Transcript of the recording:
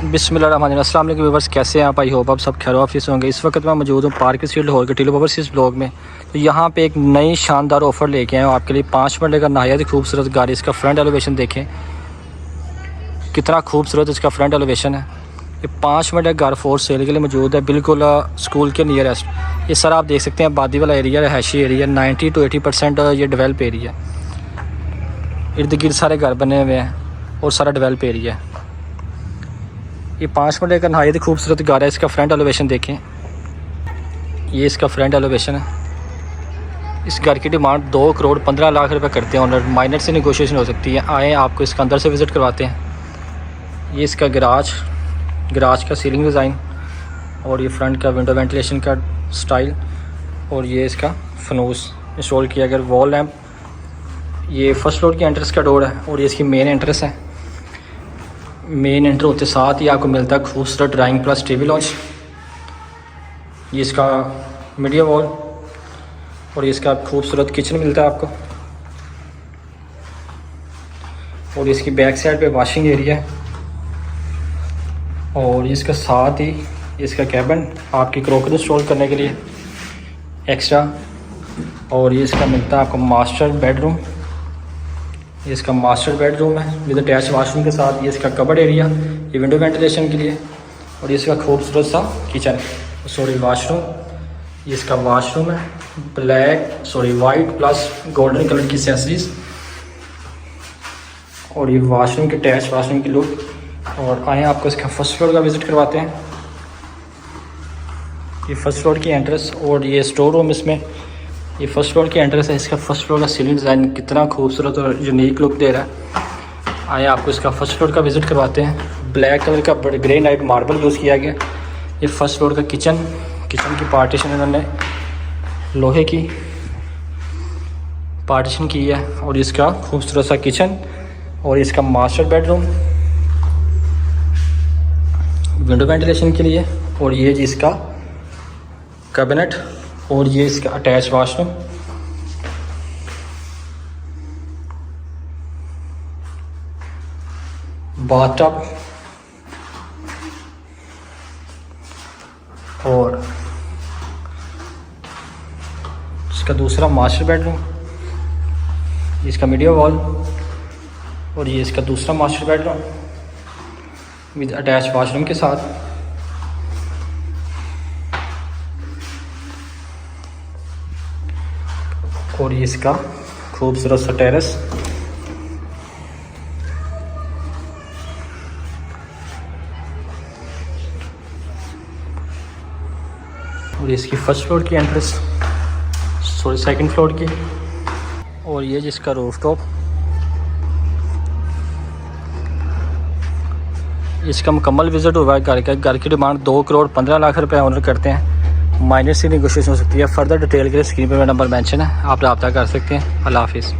अस्सलाम वालेकुम व्यूअर्स, कैसे हैं आप? आई होप आप सब खैर ऑफिस होंगे। इस वक्त मैं मौजूद हूँ पार्क स्ट्रीट लाहौर के टिलो ओवरसीज़ ब्लॉक में। तो यहाँ पे एक नई शानदार ऑफ़र लेके आए हैं आपके लिए। 5 मरले का नहायत खूबसूरत गाड़ी। इसका फ्रंट एलिवेशन देखें कितना खूबसूरत इसका फ्रंट एलिवेशन है। ये 5 मरले घर फोर सेल के लिए मौजूद है, बिल्कुल स्कूल के नियरेस्ट। ये सर आप देख सकते हैं आबादी वाला एरिया, रहायशी एरिया। 90 to 80% ये डेवलप एरिया है। इर्द गिर्द सारे घर बने हुए हैं और सारा डेवलप एरिया है। ये 5 मरले का नहायत खूबसूरत घर है। इसका फ्रंट एलिवेशन देखें, ये इसका फ्रंट एलिवेशन है। इस घर की डिमांड 2 करोड़ 15 लाख रुपए करते हैं ऑनर। माइनर से नेगोशिएशन हो सकती है। आए आपको इसका अंदर से विज़िट करवाते हैं। ये इसका गराज का सीलिंग डिज़ाइन और ये फ्रंट का विंडो वेंटिलेशन का स्टाइल और ये इसका फनूस इंस्टॉल किया गया। वॉल लैम्प, ये फर्स्ट फ्लोर की एंट्रेंस का डोर है और ये इसकी मेन एंट्रेंस है। मेन एंटर होते साथ ही आपको मिलता है खूबसूरत ड्राइंग प्लस टीवी लॉन्च। ये इसका मीडिया वॉल और ये इसका खूबसूरत किचन मिलता है आपको। और इसकी बैक साइड पे वॉशिंग एरिया है और इसका साथ ही इसका कैबिन आपकी क्रॉकरी इंस्टॉल करने के लिए एक्स्ट्रा। और ये इसका मिलता है आपको मास्टर बेडरूम। ये इसका मास्टर बेडरूम है विद अटैच वाशरूम के साथ। ये इसका कबर्ड एरिया, ये विंडो वेंटिलेशन के लिए। और ये इसका खूबसूरत सा किचन, वाशरूम। ये इसका वाशरूम है वाइट प्लस गोल्डन कलर की एक्सेसरीज। और ये वाशरूम के अटैच वाशरूम की लुक। और आए आपको इसका फर्स्ट फ्लोर का विज़िट करवाते हैं। ये फर्स्ट फ्लोर की एंट्रेंस और ये स्टोर रूम। इसमें ये फर्स्ट फ्लोर की एंट्रेंस है। इसका फर्स्ट फ्लोर का सीलिंग डिज़ाइन कितना खूबसूरत और यूनिक लुक दे रहा है। आए आपको इसका फर्स्ट फ्लोर का विज़िट करवाते हैं। ब्लैक कलर का ग्रे नाइट मार्बल यूज़ किया गया। ये फर्स्ट फ्लोर का किचन की पार्टीशन इन्होंने लोहे की पार्टीशन की है। और इसका खूबसूरत सा किचन और इसका मास्टर बेडरूम विंडो वेंटिलेशन के लिए। और ये जी इसका कैबिनेट और ये इसका अटैच वाशरूम। बाथटब और इसका दूसरा मास्टर बेडरूम। इसका मीडिया वॉल और ये इसका दूसरा master bedroom with attach washroom के साथ। और ये इसका खूबसूरत सा टेरेस। और इसकी फर्स्ट फ्लोर की एंट्रेंस सेकंड फ्लोर की। और ये जिसका रूफटॉप। इसका मुकम्मल विज़िट हुआ है घर की डिमांड 2 करोड़ 15 लाख रुपए ऑनर करते हैं। माइनर से नेगोशिएशन हो सकती है। फर्दर डिटेल के लिए स्क्रीन पर मेरा नंबर मेंशन है, आप रब्ता कर सकते हैं। अल्लाह हाफिज़।